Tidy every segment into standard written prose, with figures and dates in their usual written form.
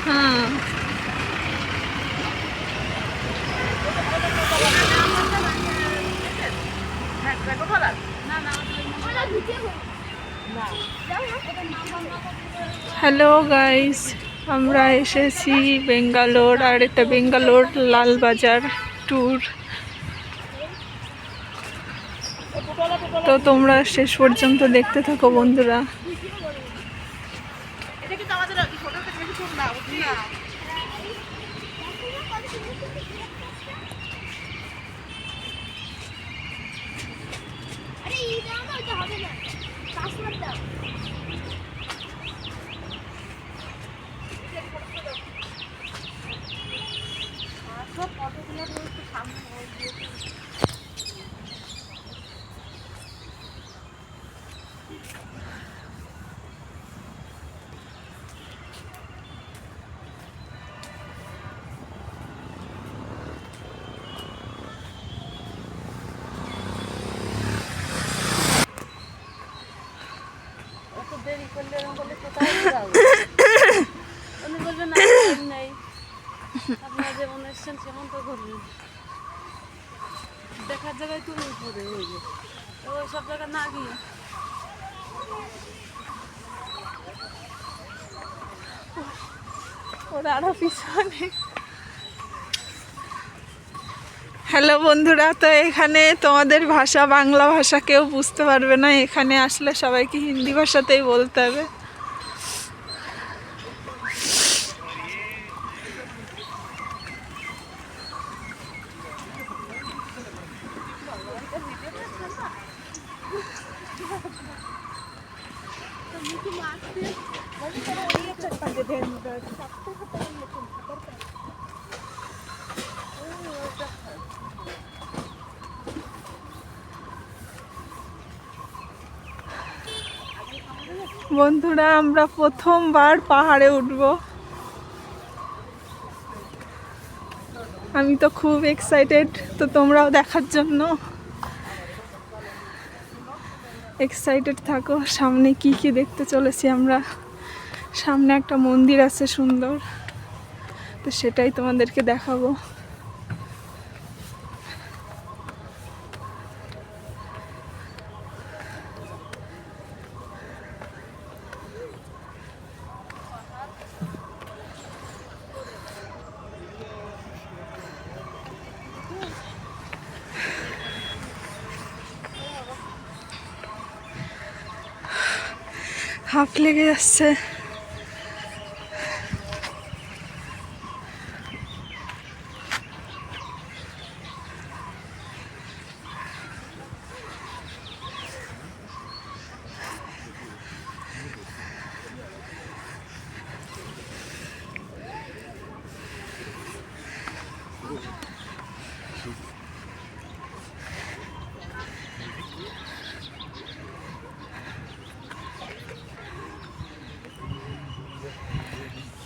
হ্যাঁ hello guys, আমরা এসেছি বেঙ্গালোর, আর এটা বেঙ্গালোর লালবাজার ট্যুর। তো তোমরা শেষ পর্যন্ত দেখতে থাকো বন্ধুরা। দেরি করলে বলে কোথায় যাও, উনি বলবেন না নেই, আপনারা যেমন এসছেন সেমন তো করবেন, দেখার জায়গায় তুমি পড়ে হইবে, তো ওই সব জায়গা না গিয়ে ওরা আরো পিছনে। হ্যালো বন্ধুরা, তো এখানে তোমাদের ভাষা বাংলা ভাষা কেউ বুঝতে পারবে না, এখানে আসলে সবাইকে হিন্দি ভাষাতেই বলতে হবে। বন্ধুরা, আমরা প্রথমবার পাহাড়ে উঠব। আমি তো খুব এক্সাইটেড, তো তোমরাও দেখার জন্য এক্সাইটেড থাকো। সামনে কি কি দেখতে চলেছি আমরা। সামনে একটা মন্দির আছে সুন্দর, তো সেটাই তোমাদেরকে দেখাবো। হাঁপ লেগে যাচ্ছে।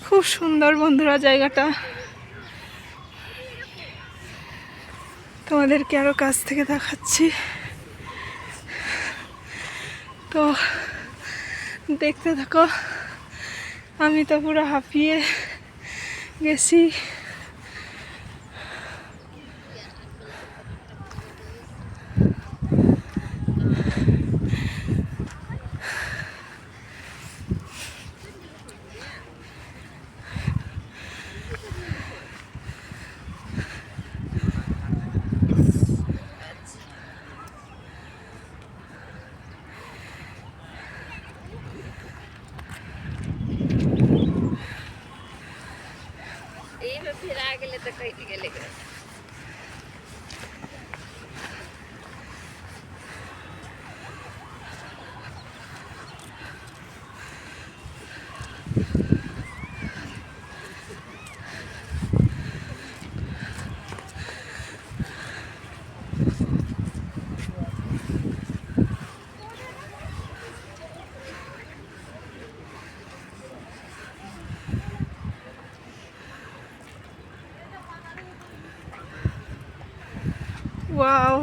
খুব সুন্দর বন্ধুরা জায়গাটা, তোমাদেরকে আরো কাছ থেকে দেখাচ্ছি। তো দেখতে থাকো। আমি তো পুরো হাঁপিয়ে গেছি। फिर आ गए तो कहीं गेले ওয়াও,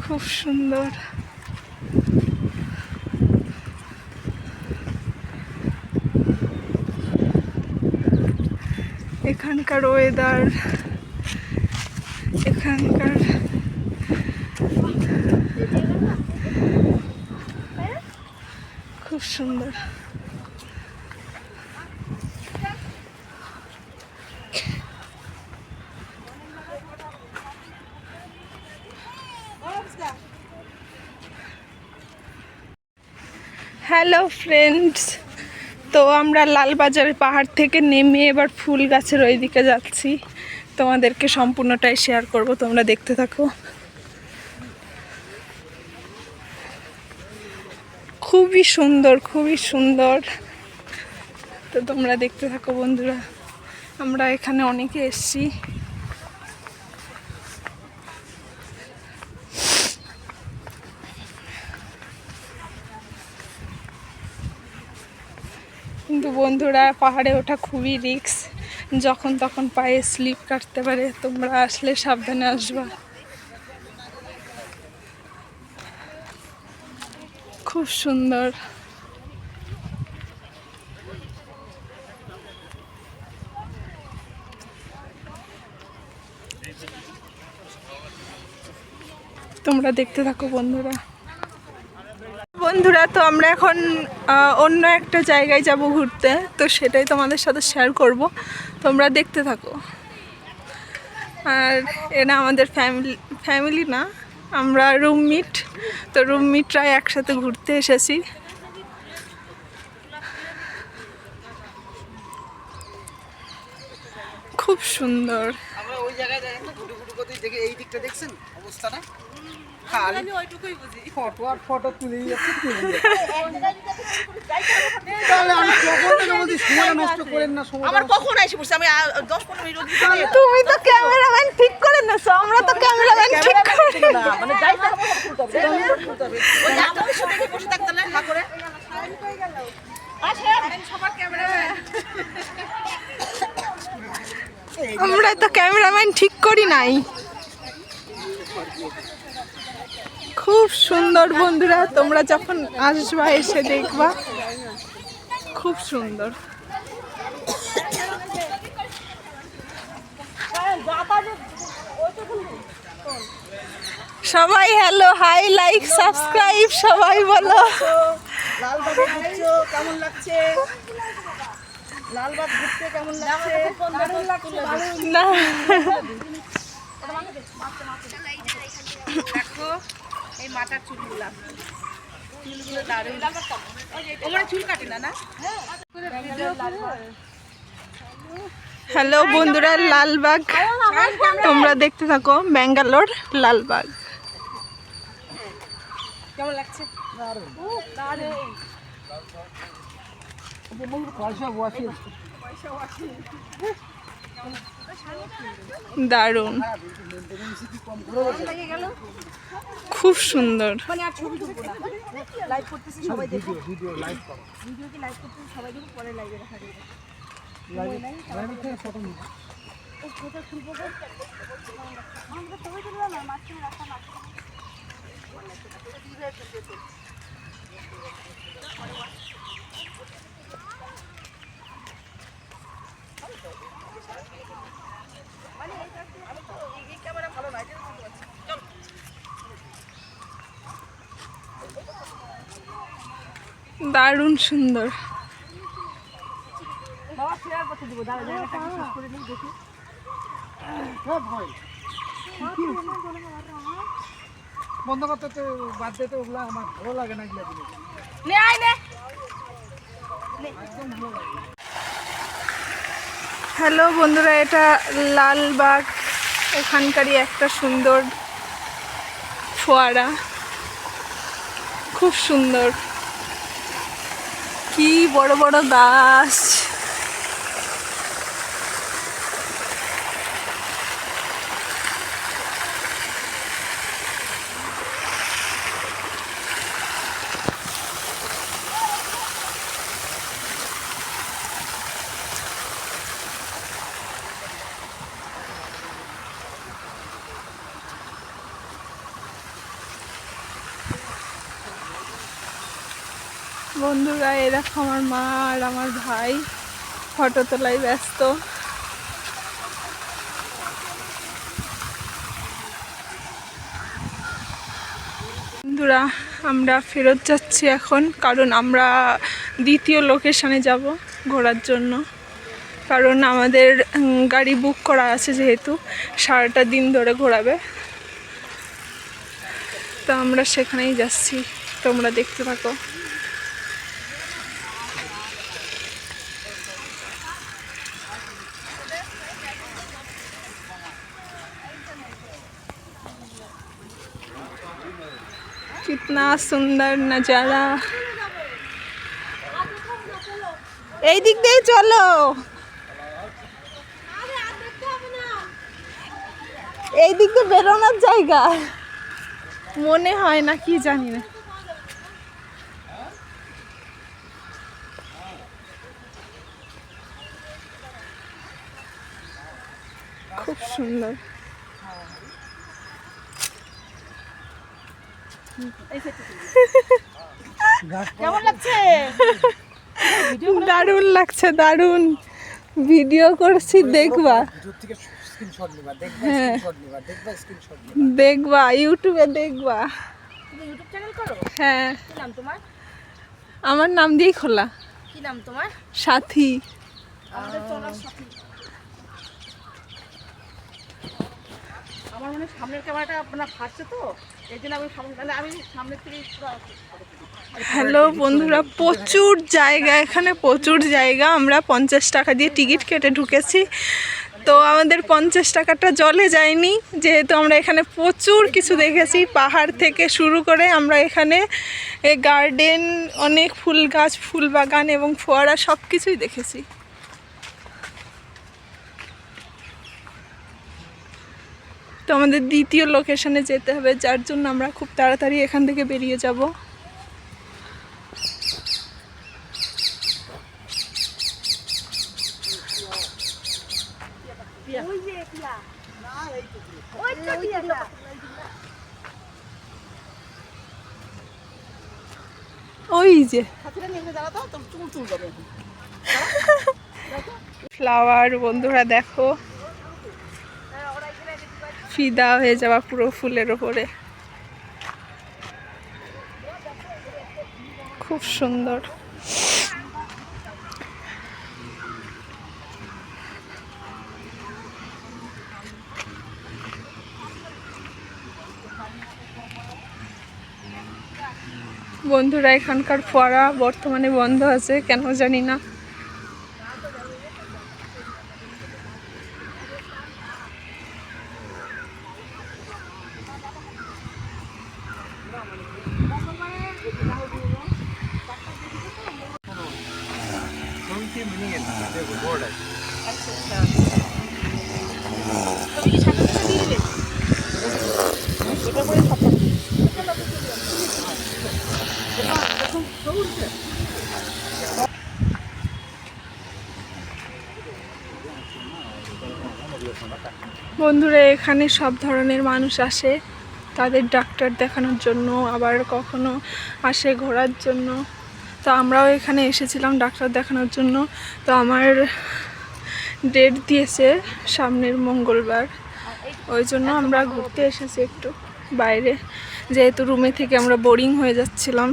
খুব সুন্দর। এখানকার ওয়েদার, এখানকার খুব সুন্দর। হ্যালো ফ্রেন্ডস, তো আমরা লালবাজারের পাহাড় থেকে নেমে এবার ফুল গাছের ওই দিকে যাচ্ছি। তোমাদেরকে সম্পূর্ণটাই শেয়ার করব, তোমরা দেখতে থাকো। খুবই সুন্দর, খুবই সুন্দর। তো তোমরা দেখতে থাকো বন্ধুরা। আমরা এখানে অনেকে এসছি। কিন্তু বন্ধুরা, পাহাড়ে ওঠা খুবই রিস্ক, যখন তখন পায়ে স্লিপ কাটতে পারে। তোমরা আসলে সাবধানে আসবা। খুব সুন্দর। তোমরা দেখতে থাকো বন্ধুরা। বন্ধুরা, তো আমরা এখন অন্য একটা জায়গায় যাব ঘুরতে, তো সেটাই তোমাদের সাথে শেয়ার করব। তোমরা দেখতে থাকো। আর এরা আমাদের ফ্যামিলি না, আমরা রুমমেট। তো রুমমেটরা একসাথে ঘুরতে এসেছি। খুব সুন্দর। আমরা ওই জায়গায় দেখেন তো, গুটু গুটু করতে দেখে এই দিকটা দেখছেন অবস্থাটা, খালি আমি ওইটুকুই বুঝি। ফটো আর ফটো তুলেই যাচ্ছে, তাহলে আমি কখন থেকে বলছি সময় নষ্ট করেন না। সময় আমার কখন এসে পড়ছে, আমি 10-15 মিনিট ওদিকে। তুমি তো ক্যামেরাম্যান ঠিক করে নেছো, আমরা তো ক্যামেরাম্যান ঠিক করে না, মানে যাইতে হবে তুলতে হবে। ওই যে আমাদের সাথে বসে থাকতে না হা করে সবার ক্যামেরাম্যান। আমরা তো ক্যামেরাম্যান ঠিক করি নাই। খুব সুন্দর বন্ধুরা, তোমরা যখন আসবা এসে দেখবা, খুব সুন্দর। সবাই হ্যালো, হাই, লাইক, সাবস্ক্রাইব সবাই বলো। লালবাগ ঘুরছো কেমন লাগছে? লালবাগ ঘুরতে কেমন লাগছে? দারুণ লাগছে, দারুণ। না, দেখো এই মাথার চুলগুলো, চুলগুলো দারুণ। ওমরা চুল কাটে না না? হ্যালো বন্ধুরা, লালবাগ তোমরা দেখতে থাকো, ব্যাঙ্গালোর লালবাগ। কেমন লাগছে? দারুণ দারুণ। দারুণ, খুব সুন্দর। মানে আর ছবি তুলবো না, লাইভ করতেছি সবাই দেখো। ভিডিও লাইভ করো, ভিডিও কি লাইভ করতেছি সবাই দেখো, পরে লাইভে দেখা যাবে। লাইভে থেকে ফটো নিব, ও ফটো তুলবো না। আমরা ছবি তুলবো না, মাঝখানে রাস্তা মাঝখানে। দারুণ সুন্দর। বাবা শেয়ার করতে দিব, দাঁড়া জায়গাটা শেষ করে নিই দেখি। হ্যাঁ ভাই, বন্ধ করতে তো বাদ দিতে, ওগুলো আমার ভালো লাগে না। এগুলো জিনিস নে আয় নে, একদম ভালো লাগে। হ্যালো বন্ধুরা, এটা লালবাগ, এখানকারই একটা সুন্দর ফোয়ারা। খুব সুন্দর, কি বড় বড় গাছ। বন্ধুরা, এরকম আমার মা আর আমার ভাই ফটো তোলায় ব্যস্ত। বন্ধুরা, আমরা ফেরত যাচ্ছি এখন, কারণ আমরা দ্বিতীয় লোকেশনে যাব ঘোরার জন্য। কারণ আমাদের গাড়ি বুক করা আছে, যেহেতু সারাটা দিন ধরে ঘোরাবে, তো আমরা সেখানেই যাচ্ছি। তোমরা দেখতে থাকো। कितना सुंदर नज़ारा। এই দিক দিয়ে চলো, এই দিক দিয়ে বেরোনোর জায়গা মনে হয় না, কি জানি না। খুব সুন্দর। কেমন লাগছে? দারুণ লাগছে, দারুণ। ভিডিও করছি, দেখবা। হ্যাঁ, দেখবা, ইউটিউবে দেখবা। তুমি ইউটিউব চ্যানেল করো? হ্যাঁ, কি নাম তোমার? আমার নাম দিয়েই খোলা, কি নাম তোমার? সাথী। আমাদের চলার সাথী। আমার মনে হয় সামনের ক্যামেরাটা আপনার ফাটছে, তো এই জন্য আমি সামনের থেকে হ্যালো বন্ধুরা, প্রচুর জায়গা, এখানে প্রচুর জায়গা। আমরা 50 টাকা দিয়ে টিকিট কেটে ঢুকেছি, তো আমাদের 50 টাকাটা জলে যায়নি, যেহেতু আমরা এখানে প্রচুর কিছু দেখেছি। পাহাড় থেকে শুরু করে আমরা এখানে গার্ডেন, অনেক ফুল গাছ, ফুল বাগান এবং ফোয়ারা সব কিছুই দেখেছি। তো আমাদের দ্বিতীয় লোকেশনে যেতে হবে, যার জন্য আমরা খুব তাড়াতাড়ি এখান থেকে বেরিয়ে যাব। ওই যে ফ্লাওয়ার, বন্ধুরা দেখো, ফিদা হয়ে যাওয়া পুরো ফুলের ওপরে, খুব সুন্দর। বন্ধুরা, এখানকার ফোয়ারা বর্তমানে বন্ধ আছে, কেন জানি না। বন্ধুরা, এখানে সব ধরনের মানুষ আসে, তাদের ডাক্তার দেখানোর জন্য, আবার কখনো আসে ঘোরার জন্য। তো আমরাও এখানে এসেছিলাম ডাক্তার দেখানোর জন্য। তো আমার ডেট দিয়েছে সামনের মঙ্গলবার, ওই জন্য আমরা ঘুরতে এসেছি একটু বাইরে, যেহেতু রুমে থেকে আমরা বোরিং হয়ে যাচ্ছিলাম।